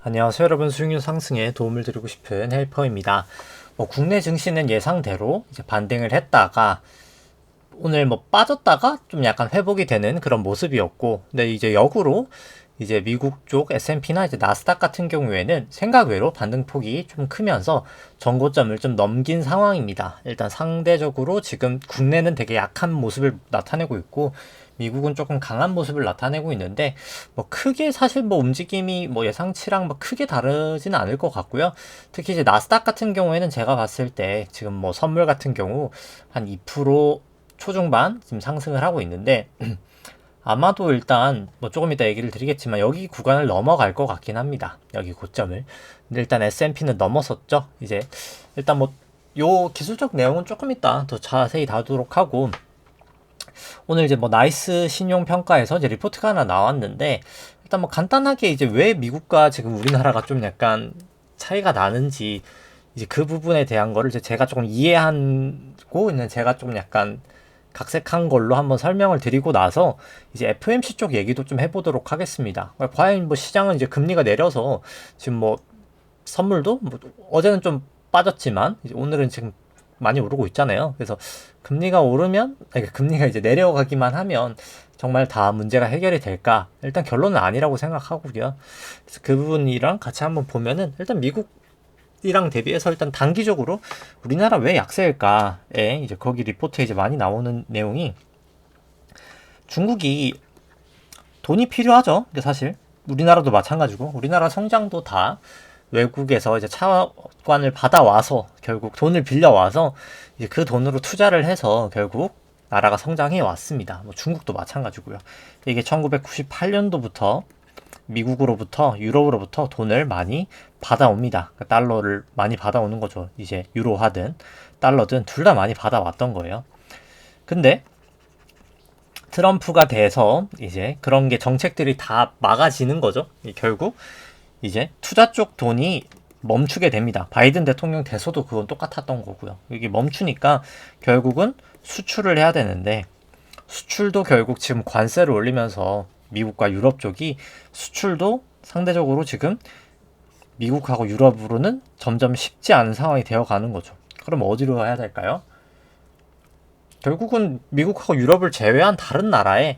안녕하세요 여러분, 수익률 상승에 도움을 드리고 싶은 헬퍼입니다. 국내 증시는 예상대로 이제 반등을 했다가 오늘 빠졌다가 좀 약간 회복이 되는 그런 모습이었고, 근데 이제 역으로 이제 미국 쪽 S&P나 이제 나스닥 같은 경우에는 생각외로 반등폭이 좀 크면서 전고점을 좀 넘긴 상황입니다. 일단 상대적으로 지금 국내는 되게 약한 모습을 나타내고 있고, 미국은 조금 강한 모습을 나타내고 있는데, 크게 사실 움직임이 예상치랑 크게 다르지는 않을 것 같고요. 특히 이제 나스닥 같은 경우에는 제가 봤을 때 지금 선물 같은 경우 한 2% 초중반 지금 상승을 하고 있는데, 아마도 일단 조금 이따 얘기를 드리겠지만 여기 구간을 넘어갈 것 같긴 합니다. 여기 고점을. 근데 일단 S&P는 넘어섰죠. 이제 일단 요 기술적 내용은 조금 이따 더 자세히 다루도록 하고, 오늘 이제 나이스 신용 평가에서 이제 리포트가 하나 나왔는데, 일단 간단하게 이제 왜 미국과 지금 우리나라가 좀 약간 차이가 나는지, 이제 그 부분에 대한 거를 이제 제가 조금 이해하고 있는, 제가 좀 약간 각색한 걸로 한번 설명을 드리고 나서 이제 FOMC 쪽 얘기도 좀 해보도록 하겠습니다. 과연 시장은 이제 금리가 내려서 지금 선물도 어제는 좀 빠졌지만 이제 오늘은 지금 많이 오르고 있잖아요. 그래서 금리가 오르면, 아니, 금리가 이제 내려가기만 하면 정말 다 문제가 해결이 될까? 일단 결론은 아니라고 생각하고요. 그래서 그 부분이랑 같이 한번 보면은, 일단 미국이랑 대비해서 일단 단기적으로 우리나라 왜 약세일까에 이제 거기 리포트에 이제 많이 나오는 내용이, 중국이 돈이 필요하죠. 근데 사실 우리나라도 마찬가지고, 우리나라 성장도 다 외국에서 이제 차관을 받아와서 결국 돈을 빌려와서 이제 그 돈으로 투자를 해서 결국 나라가 성장해 왔습니다. 중국도 마찬가지고요. 이게 1998년도부터 미국으로부터, 유럽으로부터 돈을 많이 받아옵니다. 그러니까 달러를 많이 받아오는 거죠. 이제 유로하든 달러든 둘 다 많이 받아왔던 거예요. 근데 트럼프가 돼서 이제 그런 게 정책들이 다 막아지는 거죠. 결국 이제 투자 쪽 돈이 멈추게 됩니다. 바이든 대통령 돼서도 그건 똑같았던 거고요. 이게 멈추니까 결국은 수출을 해야 되는데, 수출도 결국 지금 관세를 올리면서 미국과 유럽 쪽이 수출도 상대적으로 지금 미국하고 유럽으로는 점점 쉽지 않은 상황이 되어가는 거죠. 그럼 어디로 해야 될까요? 결국은 미국하고 유럽을 제외한 다른 나라에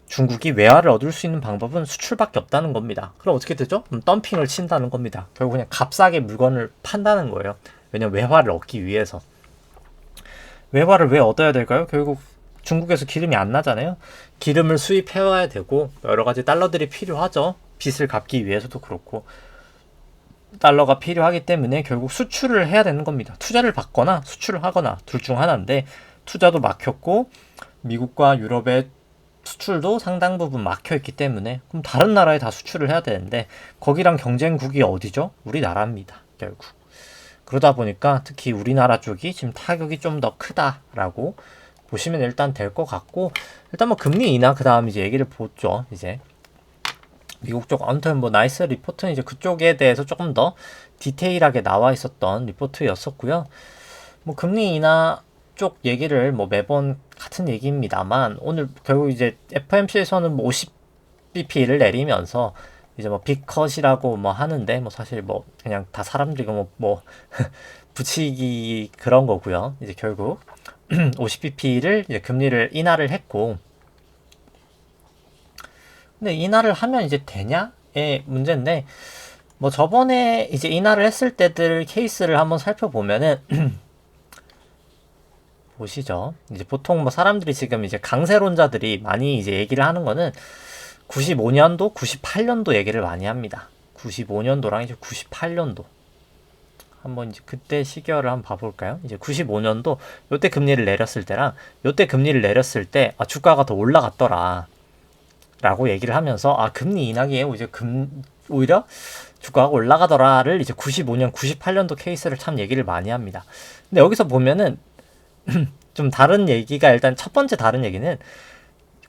중국이 외화를 얻을 수 있는 방법은 수출밖에 없다는 겁니다. 그럼 어떻게 되죠? 덤핑을 친다는 겁니다. 결국 그냥 값싸게 물건을 판다는 거예요. 왜냐면 외화를 얻기 위해서. 외화를 왜 얻어야 될까요? 결국 중국에서 기름이 안 나잖아요. 기름을 수입해와야 되고 여러 가지 달러들이 필요하죠. 빚을 갚기 위해서도 그렇고 달러가 필요하기 때문에 결국 수출을 해야 되는 겁니다. 투자를 받거나 수출을 하거나 둘 중 하나인데, 투자도 막혔고 미국과 유럽의 수출도 상당 부분 막혀있기 때문에 그럼 다른 나라에 다 수출을 해야 되는데, 거기랑 경쟁국이 어디죠? 우리나라입니다. 결국. 그러다 보니까 특히 우리나라 쪽이 지금 타격이 좀 더 크다라고 보시면 일단 될 것 같고, 일단 금리 인하 그 다음 이제 얘기를 보죠. 이제 미국 쪽 아무튼 나이스 리포트는 이제 그쪽에 대해서 조금 더 디테일하게 나와 있었던 리포트였었고요. 금리 인하 쪽 얘기를 매번 같은 얘기입니다만, 오늘 결국 이제 FOMC에서는 50bp를 내리면서 이제 빅컷이라고 하는데, 사실 그냥 다 사람들이 붙이기 그런 거고요. 이제 결국 50bp를 이제 금리를 인하를 했고, 근데 인하를 하면 이제 되냐의 문제인데, 저번에 이제 인하를 했을 때들 케이스를 한번 살펴보면은 보시죠. 이제 보통 사람들이 지금 이제 강세론자들이 많이 이제 얘기를 하는 거는 95년도, 98년도 얘기를 많이 합니다. 95년도랑 이제 98년도. 한번 이제 그때 시기를 한번 봐볼까요? 이제 95년도 요때 금리를 내렸을 때랑 요때 금리를 내렸을 때 주가가 더 올라갔더라 라고 얘기를 하면서, 금리 인하기에 이제 오히려 주가가 올라가더라를 이제 95년, 98년도 케이스를 참 얘기를 많이 합니다. 근데 여기서 보면은 좀 다른 얘기가, 일단 첫 번째 다른 얘기는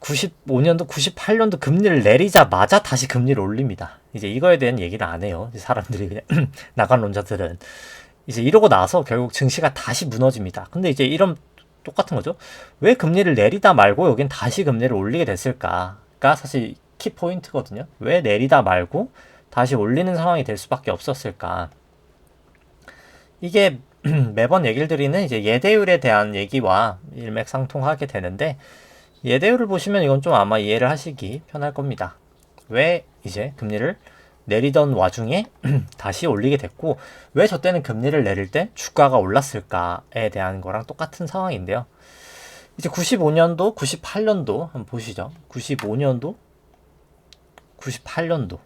95년도, 98년도 금리를 내리자마자 다시 금리를 올립니다. 이제 이거에 대한 얘기를 안 해요. 사람들이 그냥 나간론자들은 이제 이러고 나서 결국 증시가 다시 무너집니다. 근데 이제 이런 똑같은 거죠. 왜 금리를 내리다 말고 여긴 다시 금리를 올리게 됐을까가 사실 키포인트거든요. 왜 내리다 말고 다시 올리는 상황이 될 수밖에 없었을까? 이게 매번 얘기를 드리는 이제 예대율에 대한 얘기와 일맥상통하게 되는데, 예대율을 보시면 이건 좀 아마 이해를 하시기 편할 겁니다. 왜 이제 금리를 내리던 와중에 다시 올리게 됐고, 왜 저 때는 금리를 내릴 때 주가가 올랐을까에 대한 거랑 똑같은 상황인데요. 이제 95년도, 98년도 한번 보시죠. 95년도, 98년도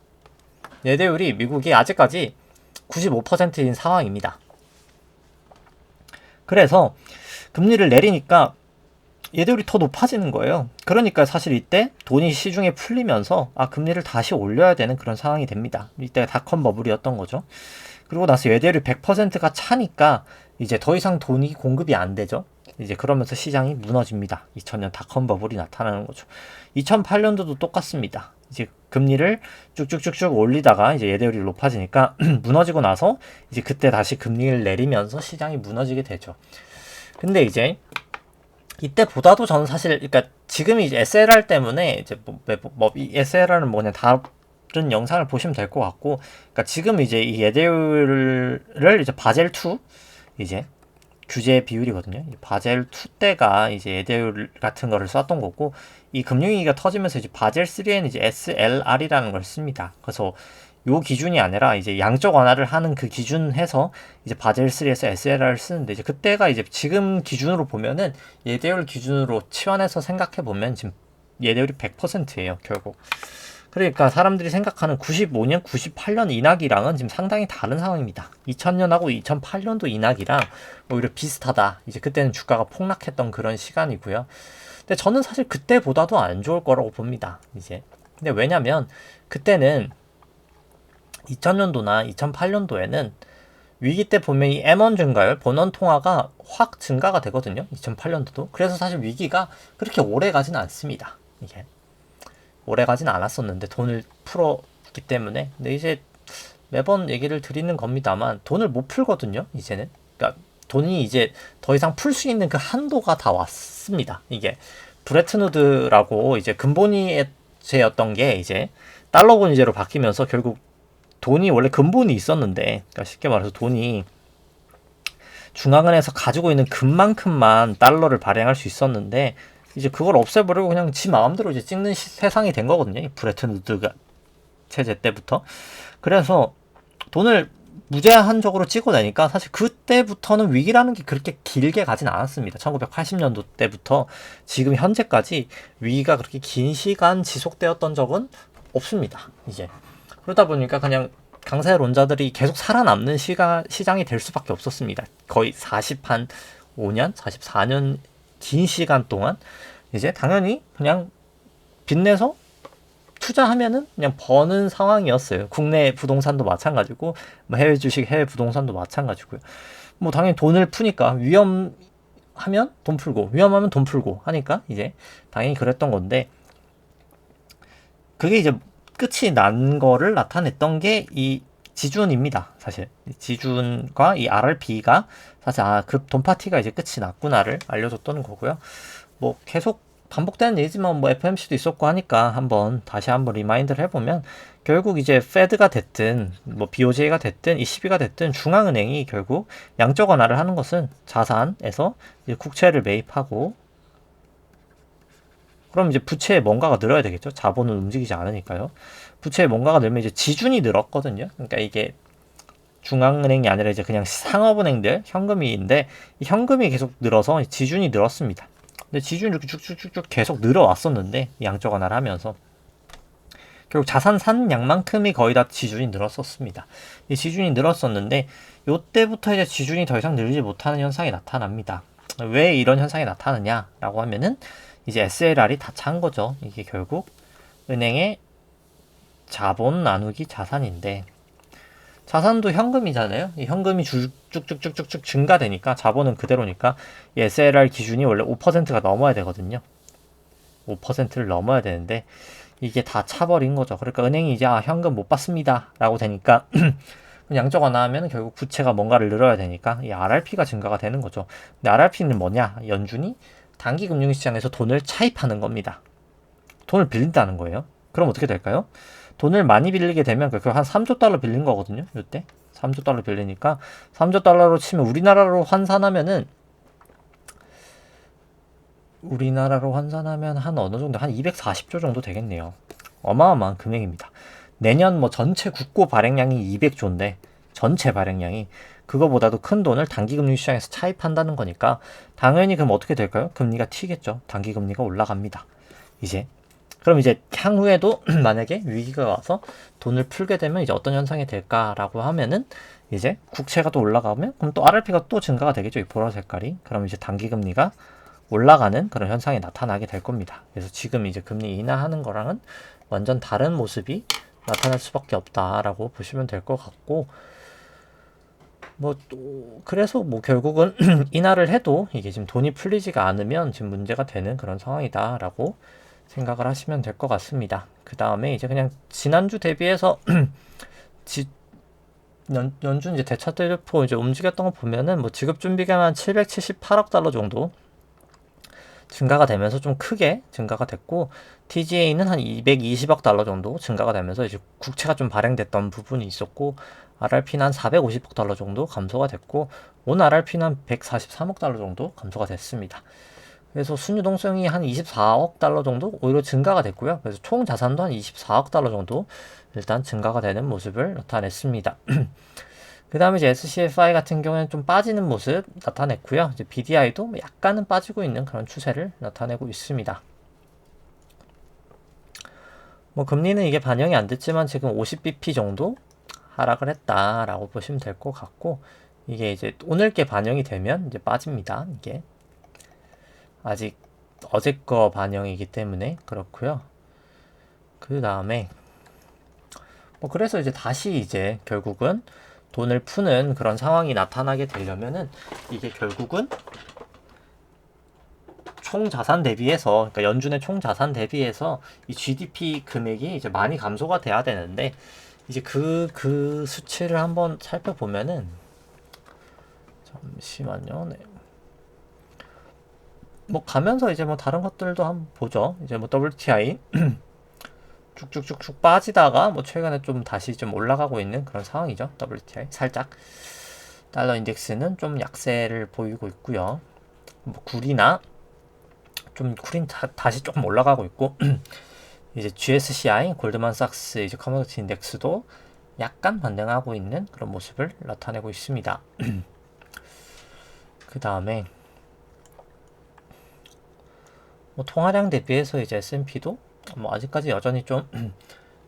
예대율이 미국이 아직까지 95%인 상황입니다. 그래서 금리를 내리니까 예대율이 더 높아지는 거예요. 그러니까 사실 이때 돈이 시중에 풀리면서 금리를 다시 올려야 되는 그런 상황이 됩니다. 이때가 닷컴 버블이었던 거죠. 그리고 나서 예대율이 100%가 차니까 이제 더 이상 돈이 공급이 안 되죠. 이제 그러면서 시장이 무너집니다. 2000년 닷컴 버블이 나타나는 거죠. 2008년도도 똑같습니다. 이제 금리를 쭉쭉쭉쭉 올리다가 이제 예대율이 높아지니까 무너지고 나서 이제 그때 다시 금리를 내리면서 시장이 무너지게 되죠. 근데 이제 이때보다도 저는 사실, 그러니까 지금이 이제 SLR 때문에 이제 이 SLR은 뭐냐 다른 영상을 보시면 될 것 같고, 그러니까 지금 이제 이 예대율을 이제 바젤 2 이제 규제 비율이거든요. 이 바젤 2 때가 이제 예대율 같은 거를 썼던 거고, 이 금융위기가 터지면서 이제 바젤 3에는 이제 SLR이라는 걸 씁니다. 그래서 요 기준이 아니라 이제 양적 완화를 하는 그 기준 해서 이제 바젤 3에서 SLR을 쓰는데, 이제 그때가 이제 지금 기준으로 보면은 예대율 기준으로 치환해서 생각해 보면 지금 예대율이 100%예요, 결국. 그러니까 사람들이 생각하는 95년, 98년 인하기랑은 지금 상당히 다른 상황입니다. 2000년하고 2008년도 인하기랑 오히려 비슷하다. 이제 그때는 주가가 폭락했던 그런 시간이고요. 근데 저는 사실 그때보다도 안 좋을 거라고 봅니다, 이제. 근데 왜냐면 그때는 2000년도나 2008년도에는 위기 때 보면 이 M1 증가율, 본원 통화가 확 증가가 되거든요. 2008년도도. 그래서 사실 위기가 그렇게 오래 가진 않습니다. 이게 오래 가진 않았었는데 돈을 풀었기 때문에. 근데 이제 매번 얘기를 드리는 겁니다만 돈을 못 풀거든요, 이제는. 그러니까 돈이 이제 더 이상 풀 수 있는 그 한도가 다 왔습니다. 이게 브레튼우드라고 이제 근본위제였던 게 이제 달러 본위제로 바뀌면서 결국 돈이 원래 근본이 있었는데, 그러니까 쉽게 말해서 돈이 중앙은행에서 가지고 있는 금만큼만 달러를 발행할 수 있었는데, 이제 그걸 없애버리고 그냥 지 마음대로 이제 찍는 세상이 된 거거든요. 이 브레튼 우드 체제 때부터. 그래서 돈을 무제한적으로 찍어내니까 사실 그때부터는 위기라는 게 그렇게 길게 가진 않았습니다. 1980년도 때부터 지금 현재까지 위기가 그렇게 긴 시간 지속되었던 적은 없습니다, 이제. 그러다 보니까 그냥 강세론자들이 계속 살아남는 시장이 될 수밖에 없었습니다. 거의 45년, 44년 긴 시간 동안 이제 당연히 그냥 빚내서 투자하면은 그냥 버는 상황이었어요. 국내 부동산도 마찬가지고, 뭐 해외 주식, 해외 부동산도 마찬가지고요. 뭐 당연히 돈을 푸니까 위험하면 돈 풀고, 위험하면 돈 풀고 하니까 이제 당연히 그랬던 건데, 그게 이제 끝이 난 거를 나타냈던 게 이 지준입니다. 사실 지준과 이 RRP가 사실 그 돈파티가 이제 끝이 났구나를 알려줬던 거고요. 뭐 계속 반복되는 얘기지만 뭐 FOMC도 있었고 하니까 다시 한번 리마인드를 해보면, 결국 이제 페드가 됐든 뭐 BOJ가 됐든 ECB가 됐든 중앙은행이 결국 양적 완화를 하는 것은 자산에서 이제 국채를 매입하고, 그럼 이제 부채에 뭔가가 늘어야 되겠죠. 자본은 움직이지 않으니까요. 부채에 뭔가가 늘면 이제 지준이 늘었거든요. 그러니까 이게 중앙은행이 아니라 이제 그냥 상업은행들 현금이인데, 이 현금이 계속 늘어서 지준이 늘었습니다. 근데 지준이 이렇게 쭉쭉쭉쭉 계속 늘어왔었는데, 양적 완화를 하면서 결국 자산 산 양만큼이 거의 다 지준이 늘었었습니다. 이 지준이 늘었었는데, 요때부터 이제 지준이 더 이상 늘지 못하는 현상이 나타납니다. 왜 이런 현상이 나타나냐라고 하면은 이제 SLR이 다 찬 거죠. 이게 결국 은행의 자본 나누기 자산인데, 자산도 현금이잖아요. 이 현금이 쭉쭉쭉쭉쭉 증가되니까 자본은 그대로니까 이 SLR 기준이 원래 5%가 넘어야 되거든요. 5%를 넘어야 되는데 이게 다 차버린 거죠. 그러니까 은행이 이제 현금 못 받습니다 라고 되니까 양적 완화하면 결국 부채가 뭔가를 늘어야 되니까 이 RRP가 증가가 되는 거죠. 근데 RRP는 뭐냐? 연준이 단기 금융시장에서 돈을 차입하는 겁니다. 돈을 빌린다는 거예요. 그럼 어떻게 될까요? 돈을 많이 빌리게 되면 그 한 3조 달러 빌린 거거든요. 이때 3조 달러 빌리니까 3조 달러로 치면 우리나라로 환산하면 한 어느 정도 한 240조 정도 되겠네요. 어마어마한 금액입니다. 내년 뭐 전체 국고 발행량이 200조인데 전체 발행량이 그거보다도 큰 돈을 단기금리 시장에서 차입한다는 거니까 당연히 그럼 어떻게 될까요? 금리가 튀겠죠. 단기금리가 올라갑니다. 이제 그럼 이제 향후에도 만약에 위기가 와서 돈을 풀게 되면 이제 어떤 현상이 될까라고 하면은 이제 국채가 또 올라가면 그럼 또 RRP가 또 증가가 되겠죠. 이 보라 색깔이. 그럼 이제 단기금리가 올라가는 그런 현상이 나타나게 될 겁니다. 그래서 지금 이제 금리 인하하는 거랑은 완전 다른 모습이 나타날 수밖에 없다라고 보시면 될 것 같고, 뭐 또 그래서 뭐 결국은 인하를 해도 이게 지금 돈이 풀리지가 않으면 지금 문제가 되는 그런 상황이다라고 생각을 하시면 될 것 같습니다. 그 다음에 이제 그냥 지난주 대비해서 연준 이제 대차대조포 이제 움직였던 거 보면은 뭐 지급 준비금 한 778억 달러 정도 증가가 되면서 좀 크게 증가가 됐고, TGA는 한 220억 달러 정도 증가가 되면서 이제 국채가 좀 발행됐던 부분이 있었고, RRP는 한 450억 달러 정도 감소가 됐고, 온 RRP는 한 143억 달러 정도 감소가 됐습니다. 그래서 순유동성이 한 24억 달러 정도 오히려 증가가 됐고요. 그래서 총 자산도 한 24억 달러 정도 일단 증가가 되는 모습을 나타냈습니다. 그 다음에 이제 SCFI 같은 경우에는 좀 빠지는 모습 나타냈고요. 이제 BDI도 약간은 빠지고 있는 그런 추세를 나타내고 있습니다. 뭐 금리는 이게 반영이 안 됐지만 지금 50bp 정도 하락을 했다라고 보시면 될 것 같고, 이게 이제 오늘 게 반영이 되면 이제 빠집니다. 이게 아직 어제 거 반영이기 때문에 그렇고요. 그 다음에 뭐 그래서 이제 다시 이제 결국은 돈을 푸는 그런 상황이 나타나게 되려면은 이게 결국은 총 자산 대비해서, 그러니까 연준의 총 자산 대비해서 이 GDP 금액이 이제 많이 감소가 돼야 되는데, 이제 그 수치를 한번 살펴보면은, 잠시만요. 네. 뭐 가면서 이제 뭐 다른 것들도 한번 보죠. 이제 뭐 WTI 쭉쭉쭉쭉 빠지다가 뭐 최근에 좀 다시 좀 올라가고 있는 그런 상황이죠. WTI 살짝. 달러 인덱스는 좀 약세를 보이고 있고요. 뭐 굴이나 좀 굴인 다시 조금 올라가고 있고, 이제 GSCI 골드만삭스 이제 커머디티 인덱스도 약간 반등하고 있는 그런 모습을 나타내고 있습니다. 그 다음에 뭐 통화량 대비해서 이제 S&P도 뭐 아직까지 여전히 좀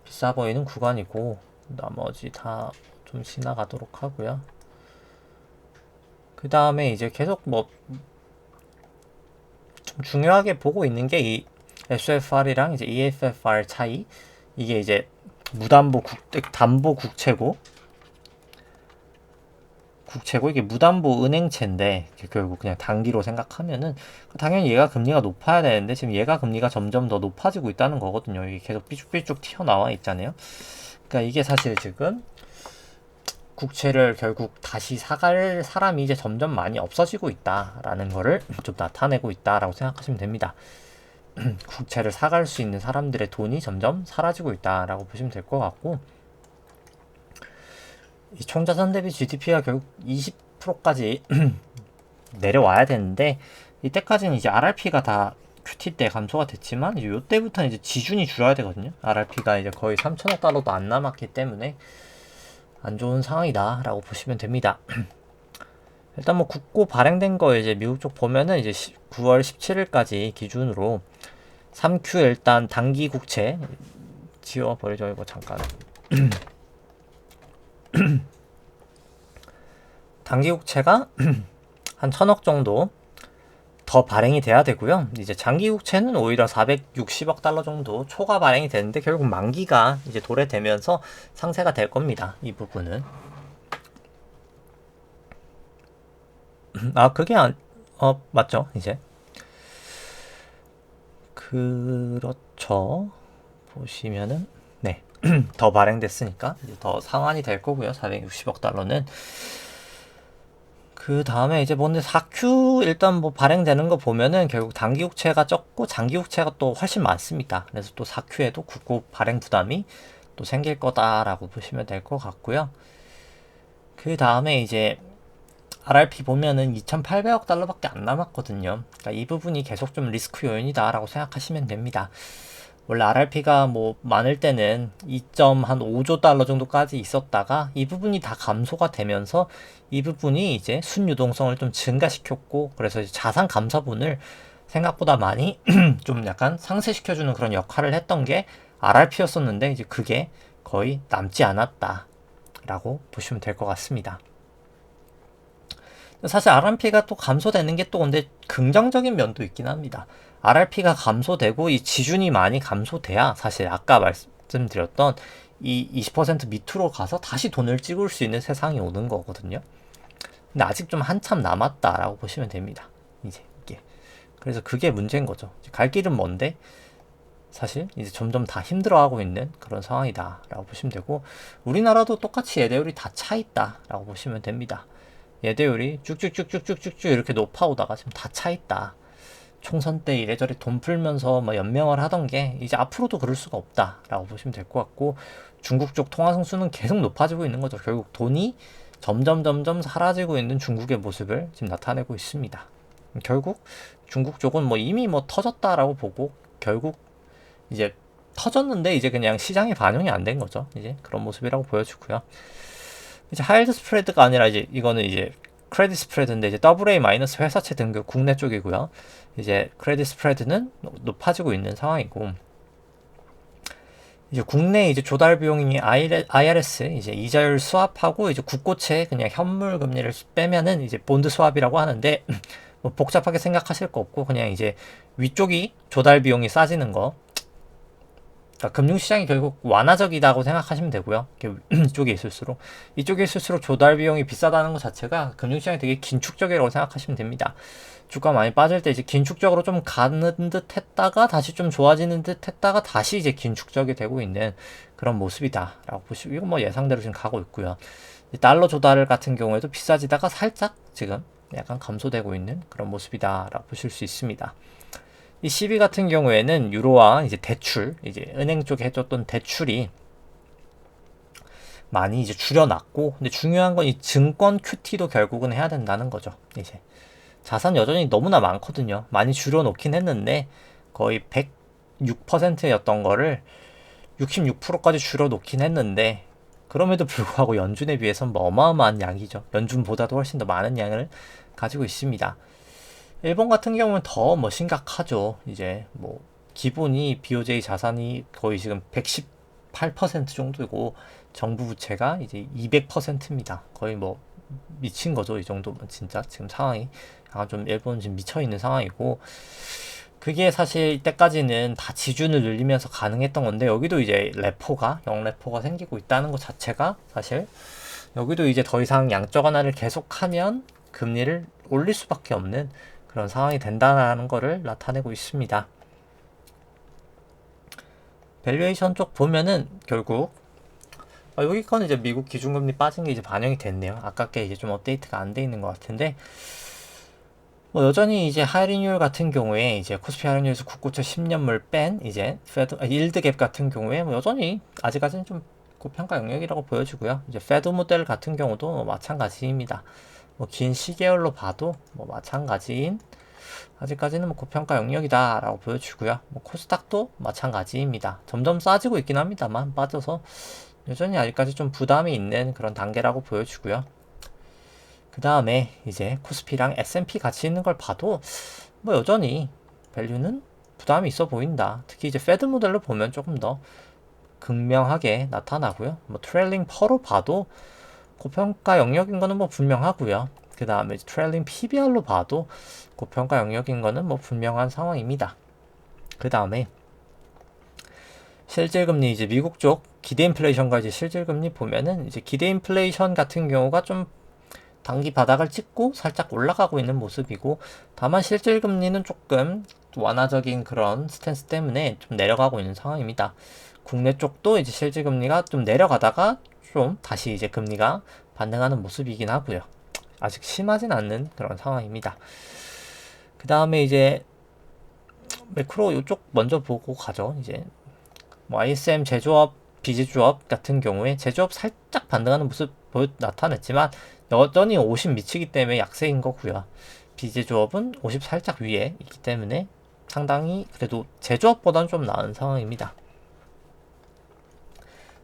비싸 보이는 구간이고, 나머지 다 좀 지나가도록 하고요. 그 다음에 이제 계속 뭐 좀 중요하게 보고 있는 게 이 SFR이랑 이제 EFFR 차이. 이게 이제 무담보 담보 국채고 이게 무담보 은행채인데 결국 그냥 단기로 생각하면은 당연히 얘가 금리가 높아야 되는데 지금 얘가 금리가 점점 더 높아지고 있다는 거거든요. 이게 계속 삐죽삐죽 튀어나와 있잖아요. 그러니까 이게 사실 지금 국채를 결국 다시 사갈 사람이 이제 점점 많이 없어지고 있다라는 거를 좀 나타내고 있다라고 생각하시면 됩니다. 국채를 사갈 수 있는 사람들의 돈이 점점 사라지고 있다라고 보시면 될 것 같고, 이 총자산 대비 GDP가 결국 20%까지 내려와야 되는데, 이때까지는 이제 RRP가 다 QT 때 감소가 됐지만 이제 요때부터는 이제 지준이 줄어야 되거든요. RRP가 이제 거의 3천억 달러도 안 남았기 때문에 안 좋은 상황이다 라고 보시면 됩니다. 일단 뭐 국고 발행된 거 이제 미국 쪽 보면은 이제 9월 17일까지 기준으로 3Q 일단 단기 국채 지워버리죠. 이거 잠깐. 단기 국채가 한 1,000억 정도 더 발행이 돼야 되고요. 이제 장기 국채는 오히려 460억 달러 정도 초과 발행이 되는데 결국 만기가 이제 도래되면서 상세가 될 겁니다. 이 부분은. 그게 맞죠. 이제. 그렇죠. 보시면은, 네. 더 발행됐으니까 이제 더 상환이 될 거고요. 460억 달러는. 그 다음에 이제 뭔데 4Q 일단 뭐 발행되는 거 보면은 결국 단기 국채가 적고 장기 국채가 또 훨씬 많습니다. 그래서 또 4Q에도 국고 발행 부담이 또 생길 거다라고 보시면 될 것 같고요. 그 다음에 이제 RRP 보면은 2,800억 달러밖에 안 남았거든요. 그러니까 이 부분이 계속 좀 리스크 요인이다라고 생각하시면 됩니다. 원래 RRP가 뭐 많을 때는 2.5조 달러 정도까지 있었다가 이 부분이 다 감소가 되면서 이 부분이 이제 순유동성을 좀 증가시켰고, 그래서 이제 자산 감사분을 생각보다 많이 좀 약간 상쇄시켜주는 그런 역할을 했던 게 RRP였었는데, 이제 그게 거의 남지 않았다라고 보시면 될 것 같습니다. 사실 RRP가 또 감소되는 게 또 근데 긍정적인 면도 있긴 합니다. RRP가 감소되고 이 지준이 많이 감소돼야 사실 아까 말씀드렸던 이 20% 밑으로 가서 다시 돈을 찍을 수 있는 세상이 오는 거거든요. 근데 아직 좀 한참 남았다라고 보시면 됩니다. 이제 이게. 그래서 그게 문제인 거죠. 갈 길은 먼데 사실 이제 점점 다 힘들어하고 있는 그런 상황이다라고 보시면 되고, 우리나라도 똑같이 예대율이 다 차 있다라고 보시면 됩니다. 예대율이 쭉쭉쭉쭉쭉쭉 이렇게 높아오다가 지금 다 차 있다. 총선 때 이래저래 돈 풀면서 뭐 연명을 하던 게 이제 앞으로도 그럴 수가 없다라고 보시면 될 것 같고, 중국 쪽 통화 성수는 계속 높아지고 있는 거죠. 결국 돈이 점점 사라지고 있는 중국의 모습을 지금 나타내고 있습니다. 결국 중국 쪽은 뭐 이미 뭐 터졌다라고 보고, 결국 이제 터졌는데 이제 그냥 시장에 반영이 안 된 거죠. 이제 그런 모습이라고 보여주고요. 이제 하이드 스프레드가 아니라 이제 이거는 이제 크레딧 스프레드인데 이제 AA- 회사채 등급 국내 쪽이고요. 이제 크레딧 스프레드는 높아지고 있는 상황이고, 이제 국내 이제 조달 비용이 IRS 이제 이자율 수합하고 이제 국고채 그냥 현물 금리를 빼면은 이제 본드 수합이라고 하는데 뭐 복잡하게 생각하실 거 없고, 그냥 이제 위쪽이 조달 비용이 싸지는 거, 그러니까 금융시장이 결국 완화적이다고 생각하시면 되고요. 이쪽에 있을수록 조달 비용이 비싸다는 것 자체가 금융시장이 되게 긴축적이라고 생각하시면 됩니다. 주가 많이 빠질 때 이제 긴축적으로 좀 가는 듯 했다가 다시 좀 좋아지는 듯 했다가 다시 이제 긴축적이 되고 있는 그런 모습이다라고 보시고, 이건 뭐 예상대로 지금 가고 있고요. 달러 조달 같은 경우에도 비싸지다가 살짝 지금 약간 감소되고 있는 그런 모습이다라고 보실 수 있습니다. 이 CB 같은 경우에는 유로화 이제 대출, 이제 은행 쪽에 해줬던 대출이 많이 이제 줄여놨고, 근데 중요한 건 이 증권 QT도 결국은 해야 된다는 거죠. 이제 자산 여전히 너무나 많거든요. 많이 줄여놓긴 했는데 거의 106%였던 거를 66%까지 줄여놓긴 했는데, 그럼에도 불구하고 연준에 비해서는 뭐 어마어마한 양이죠. 연준보다도 훨씬 더 많은 양을 가지고 있습니다. 일본 같은 경우는 더 뭐 심각하죠. 이제 뭐 기본이 BOJ 자산이 거의 지금 118% 정도고, 정부 부채가 이제 200%입니다. 거의 뭐 미친 거죠. 이 정도면 진짜 지금 상황이 약간 좀 일본은 지금 미쳐 있는 상황이고, 그게 사실 이때까지는 다 지준을 늘리면서 가능했던 건데, 여기도 이제 레포가 0레포가 생기고 있다는 것 자체가 사실 여기도 이제 더 이상 양적 완화를 계속하면 금리를 올릴 수밖에 없는 그런 상황이 된다는 것을 나타내고 있습니다. 밸류에이션 쪽 보면은 결국 여기 거는 이제 미국 기준금리 빠진 게 이제 반영이 됐네요. 아깝게 이제 좀 업데이트가 안 돼 있는 것 같은데, 뭐 여전히 이제 하이리뉴얼 같은 경우에 이제 코스피 하이리뉴얼에서 국고채 10년물 뺀 이제 일드 갭 같은 경우에 뭐 여전히 아직까지는 좀 고평가 영역이라고 보여지고요. 이제 페드 모델 같은 경우도 뭐 마찬가지입니다. 뭐 긴 시계열로 봐도 뭐 마찬가지인 아직까지는 뭐 고평가 영역이다라고 보여지고요. 뭐 코스닥도 마찬가지입니다. 점점 싸지고 있긴 합니다만 빠져서 여전히 아직까지 좀 부담이 있는 그런 단계라고 보여지고요. 그 다음에 이제 코스피랑 S&P 같이 있는 걸 봐도 뭐 여전히 밸류는 부담이 있어 보인다. 특히 이제 페드 모델로 보면 조금 더 극명하게 나타나고요. 뭐 트레일링 퍼로 봐도 고평가 영역인 거는 뭐 분명하고요. 그 다음에 트레일링 PBR로 봐도 고평가 영역인 거는 뭐 분명한 상황입니다. 그 다음에 실질금리, 이제 미국 쪽 기대 인플레이션과 이제 실질금리 보면은 이제 기대 인플레이션 같은 경우가 좀 단기 바닥을 찍고 살짝 올라가고 있는 모습이고, 다만 실질금리는 조금 완화적인 그런 스탠스 때문에 좀 내려가고 있는 상황입니다. 국내 쪽도 이제 실질금리가 좀 내려가다가 좀 다시 이제 금리가 반등하는 모습이긴 하고요. 아직 심하진 않는 그런 상황입니다. 그 다음에 이제 매크로 이쪽 먼저 보고 가죠. 이제 뭐 ISM 제조업 비제조업 같은 경우에 제조업 살짝 반등하는 모습 나타냈지만 여전히 50 미치기 때문에 약세인 거고요. 비제조업은 50 살짝 위에 있기 때문에 상당히 그래도 제조업보다는 좀 나은 상황입니다.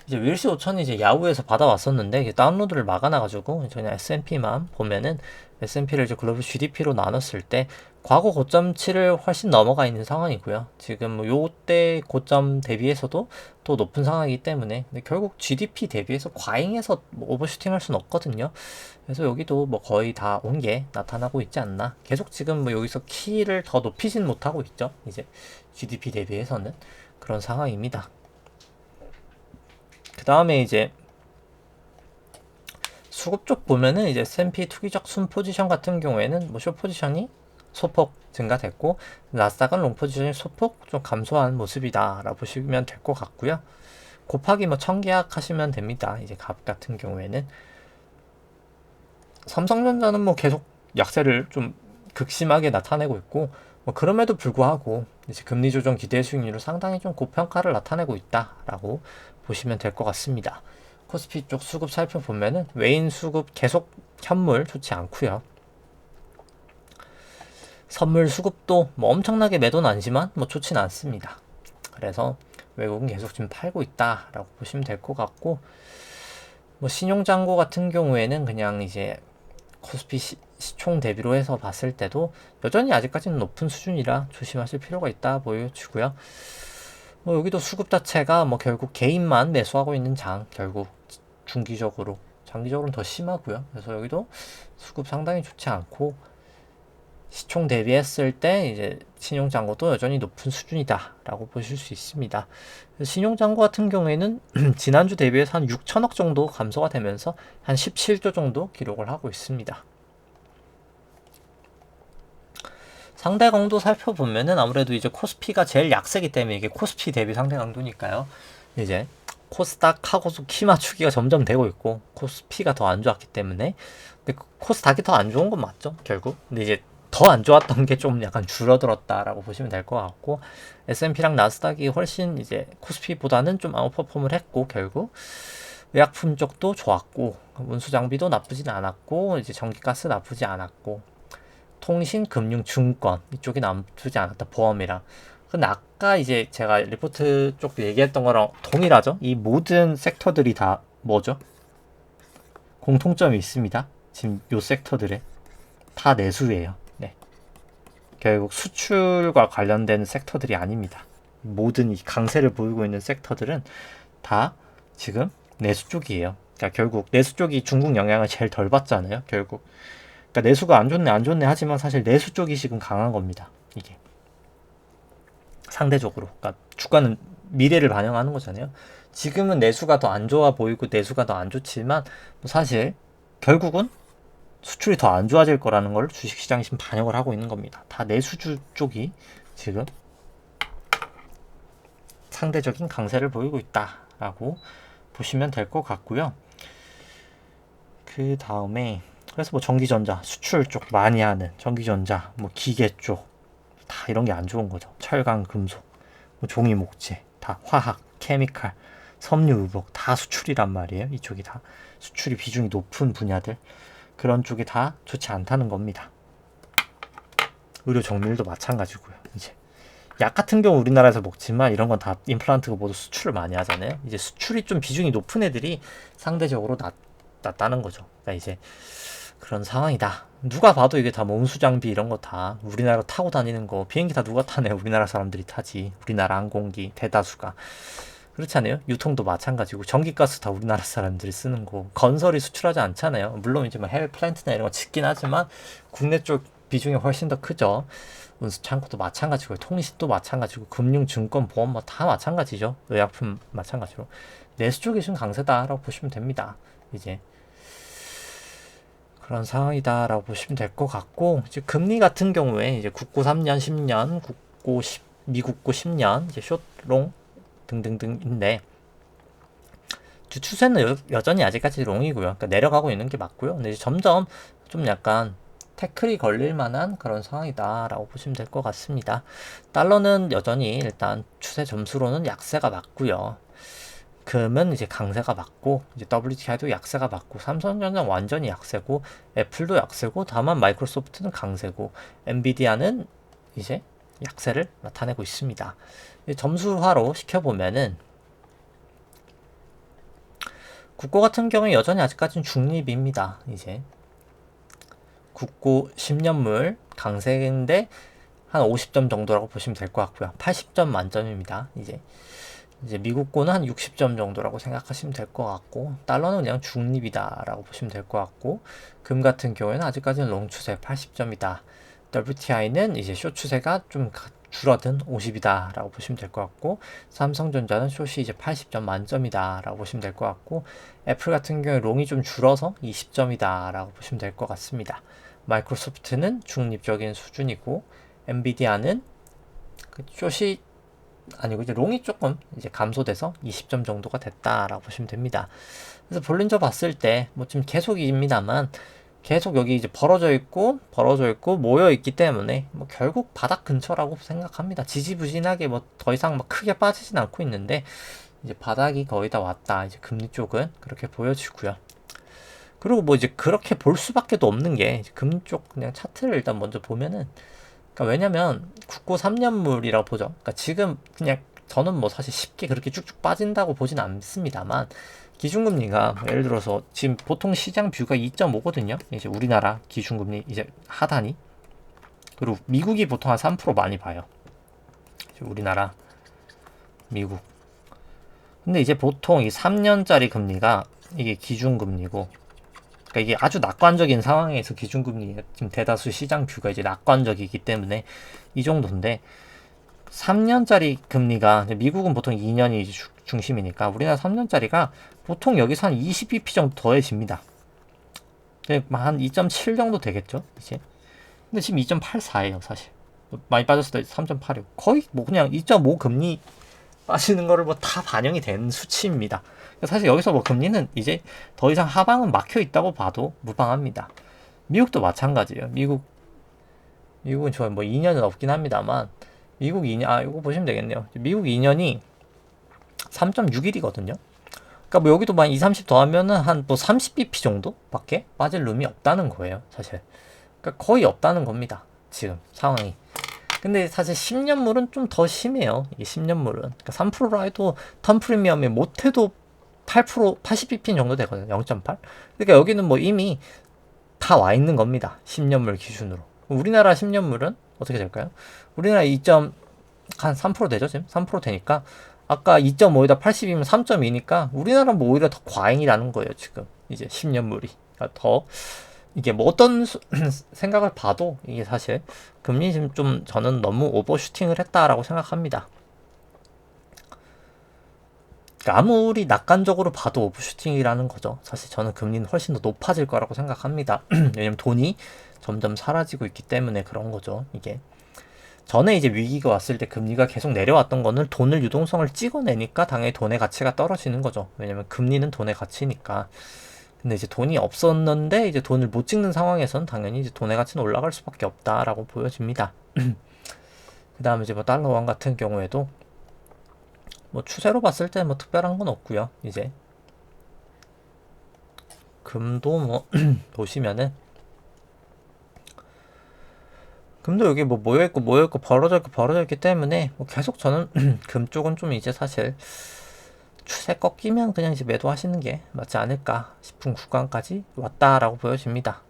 이제 윌시 5000이 이제 야후에서 받아왔었는데 이게 다운로드를 막아놔가지고 그냥 S&P만 보면은 S&P를 이제 글로벌 GDP로 나눴을 때 과거 고점치를 훨씬 넘어가 있는 상황이고요. 지금 뭐 요때 고점 대비해서도 또 높은 상황이기 때문에 근데 결국 GDP 대비해서 과잉해서 뭐 오버슈팅할 수는 없거든요. 그래서 여기도 뭐 거의 다 온 게 나타나고 있지 않나. 계속 지금 뭐 여기서 키를 더 높이진 못하고 있죠. 이제 GDP 대비해서는 그런 상황입니다. 그 다음에 이제 수급 쪽 보면은 이제 S&P 투기적 순 포지션 같은 경우에는 뭐 숏 포지션이 소폭 증가됐고 나스닥은 롱 포지션이 소폭 좀 감소한 모습이다라고 보시면 될 것 같고요. 곱하기 뭐 1000계약 하시면 됩니다. 이제 갑 같은 경우에는 삼성전자는 뭐 계속 약세를 좀 극심하게 나타내고 있고 뭐 그럼에도 불구하고 이제 금리 조정 기대 수익률을 상당히 좀 고평가를 나타내고 있다라고 보시면 될 것 같습니다. 코스피 쪽 수급 살펴보면은 외인 수급 계속 현물 좋지 않고요. 선물 수급도 뭐 엄청나게 매도는 아니지만 뭐 좋진 않습니다. 그래서 외국은 계속 지금 팔고 있다라고 보시면 될 것 같고 뭐 신용잔고 같은 경우에는 그냥 이제 코스피 시총 대비로 해서 봤을 때도 여전히 아직까지는 높은 수준이라 조심하실 필요가 있다 보여지고요. 뭐 여기도 수급 자체가 뭐 결국 개인만 매수하고 있는 장 결국 중기적으로 장기적으로는 더 심하고요. 그래서 여기도 수급 상당히 좋지 않고 시총 대비했을 때 이제 신용잔고도 여전히 높은 수준이다라고 보실 수 있습니다. 신용잔고 같은 경우에는 지난주 대비해서 한 6천억 정도 감소가 되면서 한 17조 정도 기록을 하고 있습니다. 상대 강도 살펴보면은 아무래도 이제 코스피가 제일 약세기 때문에 이게 코스피 대비 상대 강도니까요. 이제 코스닥하고도 키 맞추기가 점점 되고 있고 코스피가 더 안 좋았기 때문에 근데 코스닥이 더 안 좋은 건 맞죠 결국. 근데 이제 더 안 좋았던 게 좀 약간 줄어들었다라고 보시면 될 것 같고 S&P랑 나스닥이 훨씬 이제 코스피보다는 좀 아웃퍼폼을 했고 결국 의약품 쪽도 좋았고 운수 장비도 나쁘진 않았고 이제 전기가스 나쁘지 않았고 통신, 금융, 증권 이쪽이 나쁘지 않았다. 보험이랑. 근데 아까 이제 제가 리포트 쪽 얘기했던 거랑 동일하죠. 이 모든 섹터들이 다 뭐죠? 공통점이 있습니다. 지금 요 섹터들에 다 내수예요. 네. 결국 수출과 관련된 섹터들이 아닙니다. 모든 이 강세를 보이고 있는 섹터들은 다 지금 내수 쪽이에요. 그러니까 결국 내수 쪽이 중국 영향을 제일 덜 받잖아요. 결국. 그러니까 내수가 안 좋네 하지만 사실 내수 쪽이 지금 강한 겁니다. 이게 상대적으로. 그러니까 주가는 미래를 반영하는 거잖아요. 지금은 내수가 더 안 좋아 보이고 내수가 더 안 좋지만 사실 결국은 수출이 더 안 좋아질 거라는 걸 주식시장이 지금 반영을 하고 있는 겁니다. 다 내수주 쪽이 지금 상대적인 강세를 보이고 있다라고 보시면 될 것 같고요. 그 다음에 그래서 뭐 전기전자 수출 쪽 많이 하는 전기전자 뭐 기계 쪽 다 이런 게 안 좋은 거죠. 철강 금속 뭐 종이 목재 다 화학 케미칼 섬유 의복 다 수출이란 말이에요. 이쪽이 다 수출이 비중이 높은 분야들 그런 쪽이 다 좋지 않다는 겁니다. 의료 정밀도 마찬가지고요. 이제 약 같은 경우 우리나라에서 먹지만 이런 건 다 임플란트가 모두 수출을 많이 하잖아요. 이제 수출이 좀 비중이 높은 애들이 상대적으로 낮다는 거죠. 그러니까 이제 그런 상황이다. 누가 봐도 이게 다 몸수 장비 이런 거 다 우리나라 타고 다니는 거 비행기 다 누가 타네? 우리나라 사람들이 타지. 우리나라 항공기 대다수가. 그렇지 않아요? 유통도 마찬가지고 전기가스 다 우리나라 사람들이 쓰는 거. 건설이 수출하지 않잖아요. 물론 이제 뭐 해외 플랜트나 이런 거 짓긴 하지만 국내 쪽 비중이 훨씬 더 크죠. 운수 창고도 마찬가지고 통신도 마찬가지고 금융, 증권, 보험 뭐 다 마찬가지죠. 의약품 마찬가지로 내수 쪽이 좀 강세다라고 보시면 됩니다. 이제 그런 상황이다라고 보시면 될 것 같고 이제 금리 같은 경우에 이제 국고 3년, 10년, 국고 10, 미국고 10년, 이제 숏롱 등등등인데 추세는 여전히 아직까지 롱이고요. 그러니까 내려가고 있는 게 맞고요. 근데 이제 점점 좀 약간 태클이 걸릴 만한 그런 상황이다라고 보시면 될 것 같습니다. 달러는 여전히 일단 추세 점수로는 약세가 맞고요. 금은 이제 강세가 맞고 이제 WTI도 약세가 맞고 삼성전자 완전히 약세고 애플도 약세고 다만 마이크로소프트는 강세고 엔비디아는 이제 약세를 나타내고 있습니다. 점수화로 시켜보면은 국고 같은 경우에 여전히 아직까지는 중립입니다. 이제 국고 10년물 강세인데 한 50점 정도라고 보시면 될 것 같고요. 80점 만점입니다. 이제 미국고는 한 60점 정도라고 생각하시면 될 것 같고, 달러는 그냥 중립이다라고 보시면 될 것 같고, 금 같은 경우에는 아직까지는 롱 추세 80점이다. WTI는 이제 숏 추세가 좀 줄어든 50이다라고 보시면 될 것 같고, 삼성전자는 숏이 이제 80점 만점이다라고 보시면 될 것 같고, 애플 같은 경우에 롱이 좀 줄어서 20점이다라고 보시면 될 것 같습니다. 마이크로소프트는 중립적인 수준이고, 엔비디아는 그 숏이 아니고 이제 롱이 조금 이제 감소돼서 20점 정도가 됐다라고 보시면 됩니다. 그래서 볼린저 봤을 때 뭐 지금 계속입니다만 계속 여기 이제 벌어져 있고 모여 있기 때문에 뭐 결국 바닥 근처라고 생각합니다. 지지부진하게 뭐 더 이상 막 크게 빠지진 않고 있는데 이제 바닥이 거의 다 왔다. 이제 금리 쪽은 그렇게 보여지고요. 그리고 뭐 이제 그렇게 볼 수밖에 없는 게 금리 쪽 그냥 차트를 일단 먼저 보면은, 그러니까 왜냐면 국고 3년물이라고 보죠. 그러니까 지금 그냥 저는 뭐 사실 쉽게 그렇게 쭉쭉 빠진다고 보진 않습니다만, 기준금리가 뭐 예를 들어서 지금 보통 시장 뷰가 2.5거든요. 이제 우리나라 기준금리 이제 하단이, 그리고 미국이 보통 한 3% 많이 봐요. 우리나라, 미국. 근데 이제 보통 이 3년짜리 금리가 이게 기준금리고, 그러니까 이게 아주 낙관적인 상황에서 기준금리 지금 대다수 시장 뷰가 이제 낙관적이기 때문에 이 정도인데, 3년짜리 금리가 미국은 보통 2년이 중심이니까 우리나라 3년짜리가 보통 여기서 한 20bp 정도 더해집니다. 한 2.7 정도 되겠죠 이제. 근데 지금 2.84예요 사실. 많이 빠졌을 때 3.86, 거의 뭐 그냥 2.5 금리 빠지는 거를 뭐 다 반영이 된 수치입니다. 사실 여기서 뭐 금리는 이제 더 이상 하방은 막혀 있다고 봐도 무방합니다. 미국도 마찬가지예요. 미국은 저 뭐 2년은 없긴 합니다만, 미국 2년, 이거 보시면 되겠네요. 미국 2년이 3.61이거든요. 그러니까 뭐 여기도 만 2, 30 더하면은 한 뭐 30bp 정도밖에 빠질 룸이 없다는 거예요, 사실. 그러니까 거의 없다는 겁니다, 지금 상황이. 근데 사실 10년물은 좀 더 심해요. 이게 10년물은. 그러니까 3%로 해도 턴 프리미엄이 못해도 8%, 80bp 정도 되거든요. 0.8. 그러니까 여기는 뭐 이미 다 와 있는 겁니다. 10년물 기준으로. 우리나라 10년물은 어떻게 될까요? 우리나라 2.3% 되죠, 지금? 3% 되니까. 아까 2.5에다 80이면 3.2니까 우리나라는 뭐 오히려 더 과잉이라는 거예요, 지금. 이제 10년물이. 그러니까 더, 이게 뭐 어떤 생각을 봐도 이게 사실 금리 지금 좀 저는 너무 오버슈팅을 했다라고 생각합니다. 그러니까 아무리 낙관적으로 봐도 오버슈팅이라는 거죠. 사실 저는 금리는 훨씬 더 높아질 거라고 생각합니다. 왜냐면 돈이 점점 사라지고 있기 때문에 그런 거죠. 이게 전에 이제 위기가 왔을 때 금리가 계속 내려왔던 거는 돈을 유동성을 찍어내니까 당연히 돈의 가치가 떨어지는 거죠. 왜냐면 금리는 돈의 가치니까. 근데 이제 돈이 없었는데 이제 돈을 못 찍는 상황에서는 당연히 이제 돈의 가치는 올라갈 수밖에 없다라고 보여집니다. 그 다음에 이제 뭐 달러원 같은 경우에도 뭐 추세로 봤을 때 뭐 특별한 건 없고요. 이제 금도 뭐 보시면은 금도 여기 뭐 모여있고 벌어져 있기 때문에 뭐 계속 저는 금 쪽은 좀 이제 사실 추세 꺾이면 그냥 이제 매도하시는 게 맞지 않을까 싶은 구간까지 왔다라고 보여집니다.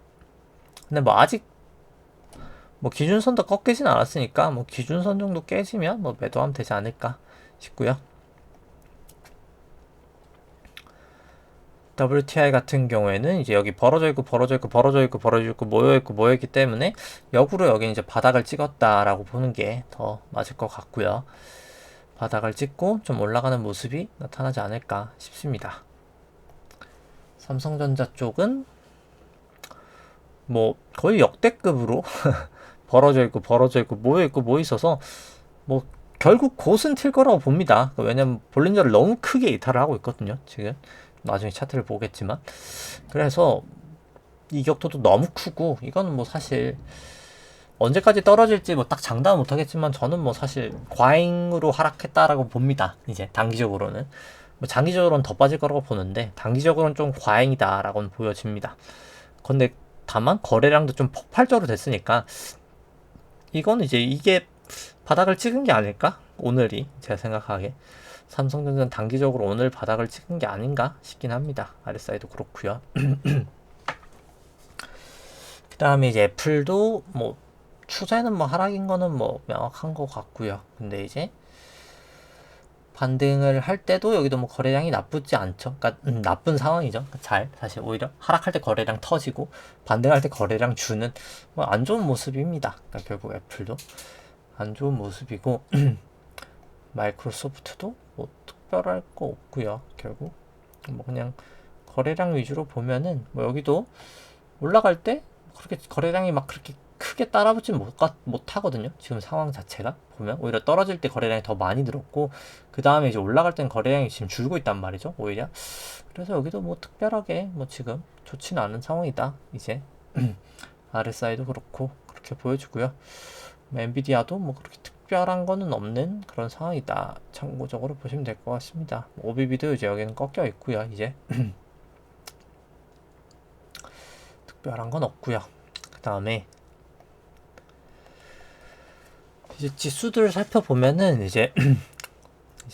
근데 뭐 아직 뭐 기준선도 꺾이진 않았으니까 뭐 기준선 정도 깨지면 뭐 매도하면 되지 않을까 싶고요. WTI 같은 경우에는 이제 여기 벌어져 있고 모여있기 때문에 역으로 여기 이제 바닥을 찍었다라고 보는 게 더 맞을 것 같고요. 바닥을 찍고 좀 올라가는 모습이 나타나지 않을까 싶습니다. 삼성전자 쪽은 뭐 거의 역대급으로 벌어져 있고 모여 있어서 뭐 결국 곧은 튈 거라고 봅니다. 왜냐면 볼린저를 너무 크게 이탈을 하고 있거든요, 지금. 나중에 차트를 보겠지만. 그래서 이 격도도 너무 크고, 이거는 뭐 사실 언제까지 떨어질지 뭐 딱 장담은 못하겠지만 저는 뭐 사실 과잉으로 하락했다라고 봅니다. 이제 단기적으로는 뭐 장기적으로는 더 빠질 거라고 보는데 단기적으로는 좀 과잉이다라고는 보여집니다. 근데 다만 거래량도 좀 폭발적으로 됐으니까 이건 이제 이게 바닥을 찍은 게 아닐까? 오늘이 제가 생각하기에 삼성전자는 단기적으로 오늘 바닥을 찍은 게 아닌가 싶긴 합니다. RSI도 그렇고요. 그 다음에 이제 애플도 뭐 추세는 뭐 하락인 거는 뭐 명확한 것 같고요. 근데 이제 반등을 할 때도 여기도 뭐 거래량이 나쁘지 않죠. 그러니까 나쁜 상황이죠. 잘 사실 오히려 하락할 때 거래량 터지고 반등할 때 거래량 주는 뭐 안 좋은 모습입니다. 그러니까 결국 애플도 안 좋은 모습이고 마이크로소프트도 뭐 특별할 거 없고요. 결국 뭐 그냥 거래량 위주로 보면은 뭐 여기도 올라갈 때 그렇게 거래량이 막 그렇게 크게 따라붙지 못하거든요. 지금 상황 자체가 보면 오히려 떨어질 때 거래량이 더 많이 늘었고 그 다음에 이제 올라갈 땐 거래량이 지금 줄고 있단 말이죠. 오히려 그래서 여기도 뭐 특별하게 뭐 지금 좋지는 않은 상황이다. 이제 RSI도 그렇고 그렇게 보여주고요. 엔비디아도 뭐 그렇게 특별한 거는 없는 그런 상황이다. 참고적으로 보시면 될 것 같습니다. OBB도 이제 여기는 꺾여 있고요. 이제 특별한 건 없고요. 그 다음에 이제 지수들을 살펴보면은 이제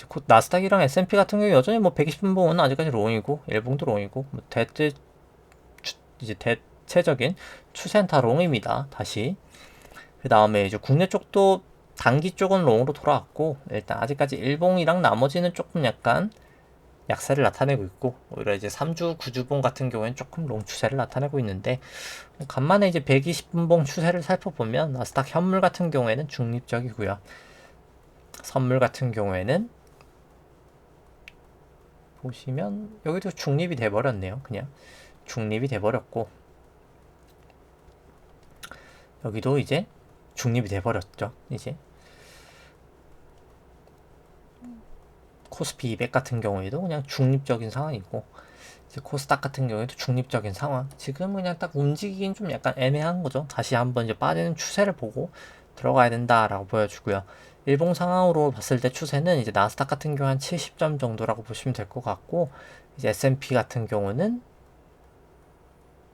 곧 나스닥이랑 S&P 같은 경우 여전히 뭐 120분봉은 아직까지 롱이고 일봉도 롱이고 뭐 이제 대체적인 추세는 다 롱입니다. 다시 그 다음에 이제 국내 쪽도 단기 쪽은 롱으로 돌아왔고 일단 아직까지 일봉이랑 나머지는 조금 약간 약세를 나타내고 있고 오히려 이제 3주 9주봉 같은 경우에는 조금 롱 추세를 나타내고 있는데 간만에 이제 120분봉 추세를 살펴보면 나스닥 현물 같은 경우에는 중립적이고요. 선물 같은 경우에는 보시면 여기도 중립이 돼버렸네요. 그냥 중립이 돼버렸고 여기도 이제 중립이 돼버렸죠. 이제 코스피 200 같은 경우에도 그냥 중립적인 상황이고 이제 코스닥 같은 경우에도 중립적인 상황. 지금 그냥 딱 움직이긴 좀 약간 애매한 거죠. 다시 한번 이제 빠지는 추세를 보고 들어가야 된다라고 보여주고요. 일봉 상황으로 봤을 때 추세는 이제 나스닥 같은 경우 한 70점 정도라고 보시면 될 것 같고 이제 S&P 같은 경우는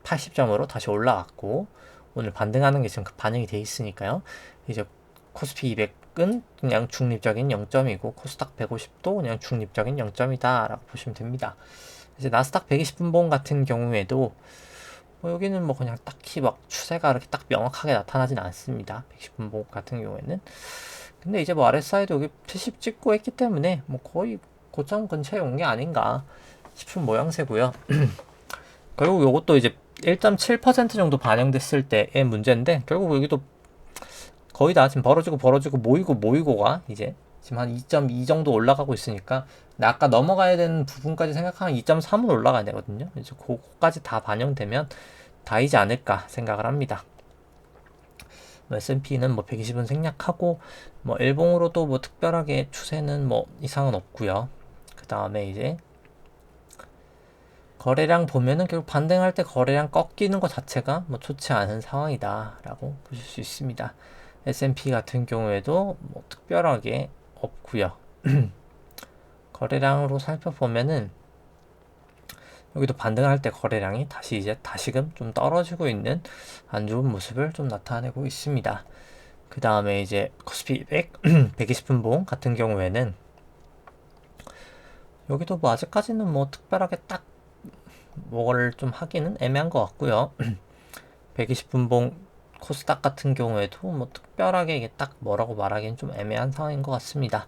80점으로 다시 올라왔고 오늘 반등하는 게 지금 반영이 돼 있으니까요. 이제 코스피 200은 그냥 중립적인 0점이고 코스닥 150도 그냥 중립적인 0점이다 라고 보시면 됩니다. 이제 나스닥 120분봉 같은 경우에도 뭐 여기는 뭐 그냥 딱히 막 추세가 이렇게 딱 명확하게 나타나진 않습니다. 110분봉 같은 경우에는 근데 이제 뭐 RSI도 여기 70 찍고 했기 때문에 뭐 거의 고점 근처에 온 게 아닌가 싶은 모양새고요. 결국 이것도 이제 1.7% 정도 반영됐을 때의 문제인데 결국 여기도 거의 다 지금 벌어지고 모이고가 이제 지금 한 2.2 정도 올라가고 있으니까 아까 넘어가야 되는 부분까지 생각하면 2.3은 올라가야 되거든요. 이제 그거까지 다 반영되면 다이지 않을까 생각을 합니다. S&P는 뭐 120은 생략하고 뭐 일봉으로도 뭐 특별하게 추세는 뭐 이상은 없고요. 그 다음에 이제 거래량 보면은 결국 반등할 때 거래량 꺾이는 것 자체가 뭐 좋지 않은 상황이다 라고 보실 수 있습니다. S&P 같은 경우에도 뭐 특별하게 없고요. 거래량으로 살펴보면은 여기도 반등할 때 거래량이 다시 이제 다시금 좀 떨어지고 있는 안 좋은 모습을 좀 나타내고 있습니다. 그 다음에 이제 코스피 100, 120분봉 같은 경우에는 여기도 뭐 아직까지는 뭐 특별하게 딱 뭐를 좀 하기는 애매한 것 같고요. 120분봉 코스닥 같은 경우에도 뭐 특별하게 이게 딱 뭐라고 말하기는 좀 애매한 상황인 것 같습니다.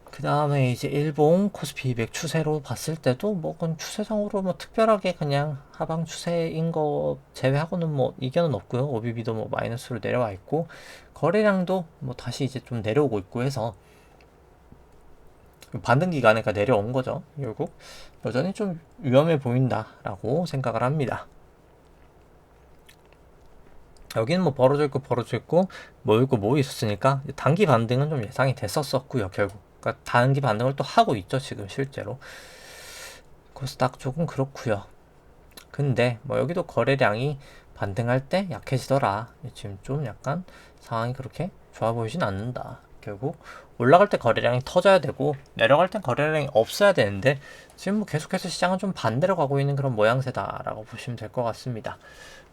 그 다음에 이제 일봉 코스피 200 추세로 봤을 때도 뭐 그건 추세상으로 뭐 특별하게 그냥 하방 추세인 거 제외하고는 뭐 이견은 없고요. OBB도 뭐 마이너스로 내려와 있고 거래량도 뭐 다시 이제 좀 내려오고 있고 해서 반등 기간에가 내려온 거죠. 결국 여전히 좀 위험해 보인다라고 생각을 합니다. 여기는 뭐 벌어져 있고 모여 있었으니까 단기 반등은 좀 예상이 됐었고요. 결국 그러니까 단기 반등을 또 하고 있죠. 지금 실제로 코스닥 쪽은 그렇고요. 근데 뭐 여기도 거래량이 반등할 때 약해지더라. 지금 좀 약간 상황이 그렇게 좋아 보이진 않는다. 결국 올라갈 때 거래량이 터져야 되고 내려갈 땐 거래량이 없어야 되는데 지금 뭐 계속해서 시장은 좀 반대로 가고 있는 그런 모양새다라고 보시면 될 것 같습니다.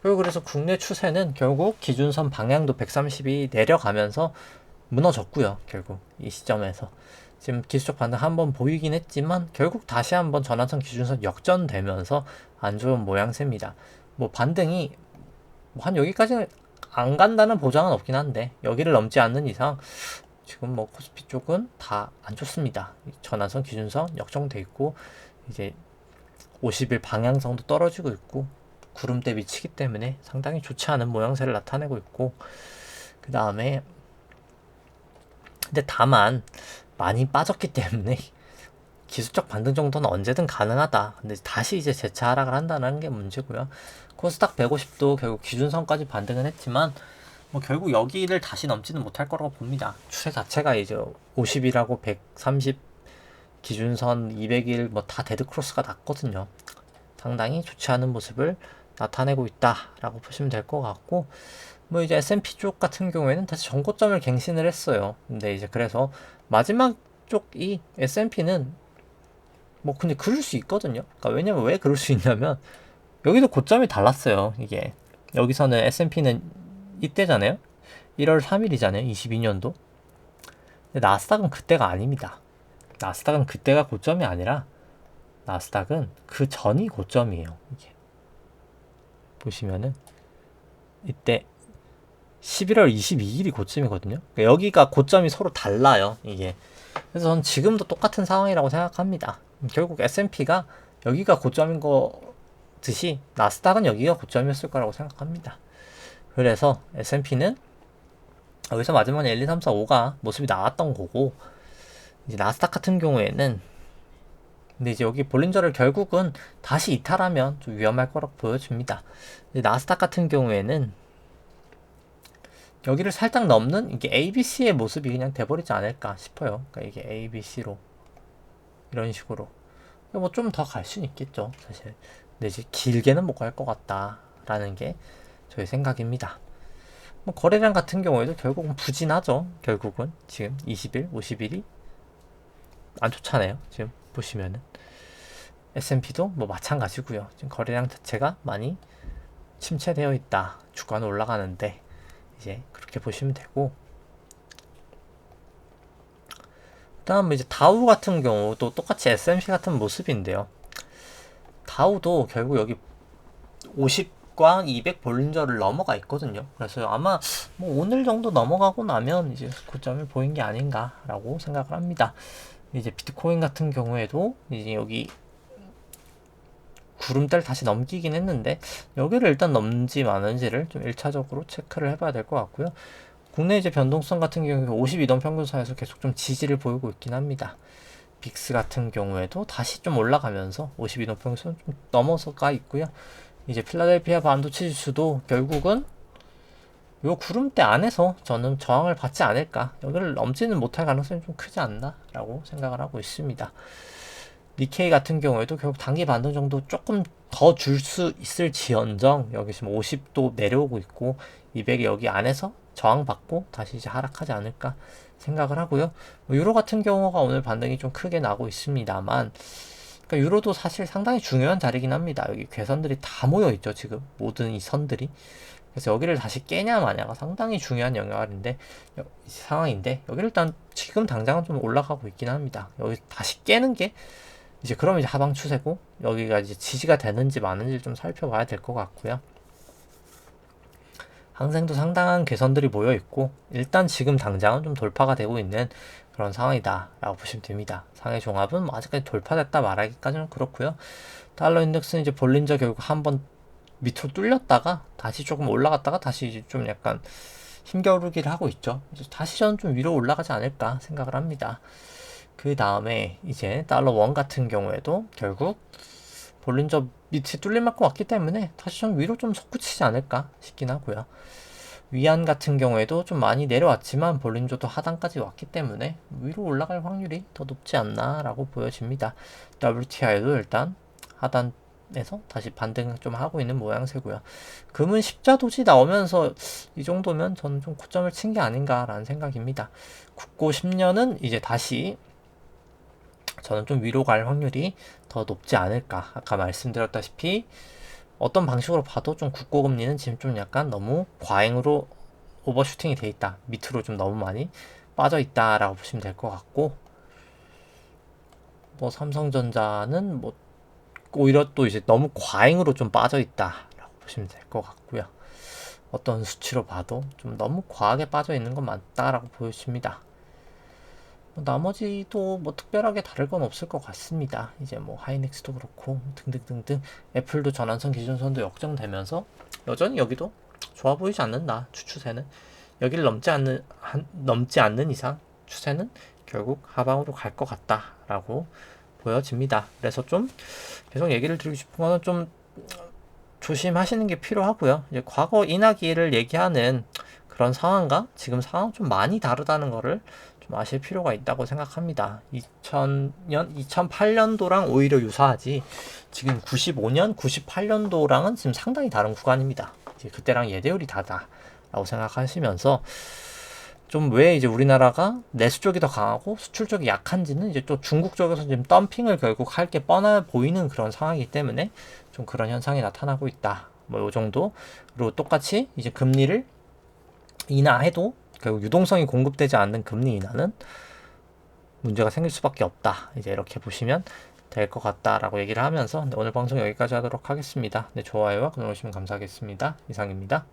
그리고 그래서 국내 추세는 결국 기준선 방향도 130이 내려가면서 무너졌고요. 결국 이 시점에서 지금 기술적 반등 한번 보이긴 했지만 결국 다시 한번 전환선 기준선 역전되면서 안 좋은 모양새입니다. 뭐 반등이 뭐 한 여기까지는 안 간다는 보장은 없긴 한데 여기를 넘지 않는 이상 지금 뭐 코스피 쪽은 다 안 좋습니다. 전환선 기준선 역정돼 있고 이제 50일 방향성도 떨어지고 있고 구름대 미치기 때문에 상당히 좋지 않은 모양새를 나타내고 있고 그 다음에 근데 다만 많이 빠졌기 때문에 기술적 반등 정도는 언제든 가능하다. 근데 다시 이제 재차 하락을 한다는 게 문제고요. 코스닥 150도 결국 기준선까지 반등은 했지만 뭐 결국 여기를 다시 넘지는 못할 거라고 봅니다. 추세 자체가 이제 50이라고 130 기준선 200일 뭐 다 데드크로스가 났거든요. 상당히 좋지 않은 모습을 나타내고 있다라고 보시면 될 것 같고 뭐 이제 S&P 쪽 같은 경우에는 다시 전고점을 갱신을 했어요. 근데 이제 그래서 마지막 쪽이 S&P는 뭐 근데 그럴 수 있거든요. 그러니까 왜냐면 왜 그럴 수 있냐면 여기도 고점이 달랐어요. 이게 여기서는 S&P는 이때잖아요. 1월 3일이잖아요. 22년도. 근데 나스닥은 그때가 아닙니다. 나스닥은 그때가 고점이 아니라 나스닥은 그 전이 고점이에요. 이게 보시면은 이때 11월 22일이 고점이거든요. 그러니까 여기가 고점이 서로 달라요. 이게 그래서 저는 지금도 똑같은 상황이라고 생각합니다. 결국 S&P가 여기가 고점인 거듯이 나스닥은 여기가 고점이었을 거라고 생각합니다. 그래서 S&P는 여기서 마지막에 1, 2, 3, 4, 5가 모습이 나왔던 거고 이제 나스닥 같은 경우에는 근데 이제 여기 볼린저를 결국은 다시 이탈하면 좀 위험할 거라고 보여집니다. 나스닥 같은 경우에는 여기를 살짝 넘는 이게 ABC의 모습이 그냥 돼버리지 않을까 싶어요. 그러니까 이게 ABC로 이런 식으로 뭐 좀 더 갈 수는 있겠죠, 사실. 근데 이제 길게는 못 갈 것 같다라는 게 저의 생각입니다. 뭐 거래량 같은 경우에도 결국은 부진하죠. 결국은 지금 20일, 50일이 안 좋잖아요. 지금 보시면은 S&P도 뭐 마찬가지고요. 지금 거래량 자체가 많이 침체되어 있다. 주가는 올라가는데 이제 그렇게 보시면 되고 그다음 이제 다우 같은 경우도 똑같이 S&P 같은 모습인데요. 다우도 결국 여기 50과 200 볼린저를 넘어가 있거든요. 그래서 아마 뭐 오늘 정도 넘어가고 나면 이제 고점을 보인 게 아닌가라고 생각을 합니다. 이제 비트코인 같은 경우에도 이제 여기 구름대를 다시 넘기긴 했는데 여기를 일단 넘지 마는지를 좀 1차적으로 체크를 해봐야 될 것 같고요. 국내 이제 변동성 같은 경우에 52동 평균선에서 계속 좀 지지를 보이고 있긴 합니다. 빅스 같은 경우에도 다시 좀 올라가면서 52동 평균선 좀 넘어서가 있고요. 이제 필라델피아 반도체 지수도 결국은 요 구름대 안에서 저는 저항을 받지 않을까, 여기를 넘지는 못할 가능성이 좀 크지 않나 라고 생각을 하고 있습니다. 니케이 같은 경우에도 결국 단기 반등 정도 조금 더 줄 수 있을 지언정 여기 지금 50도 내려오고 있고 200이 여기 안에서 저항받고 다시 이제 하락하지 않을까 생각을 하고요. 유로 같은 경우가 오늘 반등이 좀 크게 나고 있습니다만 그러니까 유로도 사실 상당히 중요한 자리긴 합니다. 여기 괴선들이 다 모여 있죠. 지금 모든 이 선들이. 그래서 여기를 다시 깨냐 마냐가 상당히 중요한 영역인데 상황인데 여기를 일단 지금 당장은 좀 올라가고 있긴 합니다. 여기 다시 깨는 게 이제 그럼 이제 하방 추세고 여기가 이제 지지가 되는지 마는지 좀 살펴봐야 될 것 같고요. 항생도 상당한 개선들이 모여 있고 일단 지금 당장은 좀 돌파가 되고 있는 그런 상황이다 라고 보시면 됩니다. 상해 종합은 뭐 아직까지 돌파됐다 말하기까지는 그렇고요. 달러 인덱스는 이제 볼린저 결국 한번 밑으로 뚫렸다가 다시 조금 올라갔다가 다시 이제 좀 약간 힘겨루기를 하고 있죠. 이제 다시 저는 좀 위로 올라가지 않을까 생각을 합니다. 그 다음에 이제 달러 원 같은 경우에도 결국 볼린저 밑이 뚫릴 만큼 왔기 때문에 다시 좀 위로 좀 솟구치지 않을까 싶긴 하고요. 위안 같은 경우에도 좀 많이 내려왔지만 볼린저도 하단까지 왔기 때문에 위로 올라갈 확률이 더 높지 않나 라고 보여집니다. WTI도 일단 하단 에서 다시 반등 좀 하고 있는 모양새고요. 금은 십자도지 나오면서 이 정도면 저는 좀 고점을 친 게 아닌가라는 생각입니다. 국고 10년은 이제 다시 저는 좀 위로 갈 확률이 더 높지 않을까. 아까 말씀드렸다시피 어떤 방식으로 봐도 좀 국고 금리는 지금 좀 약간 너무 과잉으로 오버슈팅이 돼 있다. 밑으로 좀 너무 많이 빠져 있다라고 보시면 될 것 같고, 뭐 삼성전자는 뭐 오히려 또 이제 너무 과잉으로 좀 빠져 있다라고 보시면 될 것 같고요. 어떤 수치로 봐도 좀 너무 과하게 빠져 있는 건 맞다라고 보여집니다. 나머지도 뭐 특별하게 다를 건 없을 것 같습니다. 이제 뭐 하이닉스도 그렇고 등등등등, 애플도 전환선 기준선도 역정되면서 여전히 여기도 좋아 보이지 않는다. 추세는 여기를 넘지 않는 이상 추세는 결국 하방으로 갈 것 같다라고 보여집니다. 그래서 좀 계속 얘기를 드리고 싶은 거는 좀 조심하시는 게 필요하고요. 이제 과거 인하기를 얘기하는 그런 상황과 지금 상황 좀 많이 다르다는 거를 좀 아실 필요가 있다고 생각합니다. 2000년, 2008년도랑 오히려 유사하지, 지금 95년, 98년도랑은 지금 상당히 다른 구간입니다. 이제 그때랑 예대율이 다르다라고 생각하시면서 좀 왜 이제 우리나라가 내수 쪽이 더 강하고 수출 쪽이 약한지는 이제 또 중국 쪽에서 지금 덤핑을 결국 할 게 뻔해 보이는 그런 상황이기 때문에 좀 그런 현상이 나타나고 있다. 뭐 요 정도. 그리고 똑같이 이제 금리를 인하해도 결국 유동성이 공급되지 않는 금리 인하는 문제가 생길 수밖에 없다. 이제 이렇게 보시면 될 것 같다라고 얘기를 하면서 오늘 방송 여기까지 하도록 하겠습니다. 네, 좋아요와 구독 해주시면 감사하겠습니다. 이상입니다.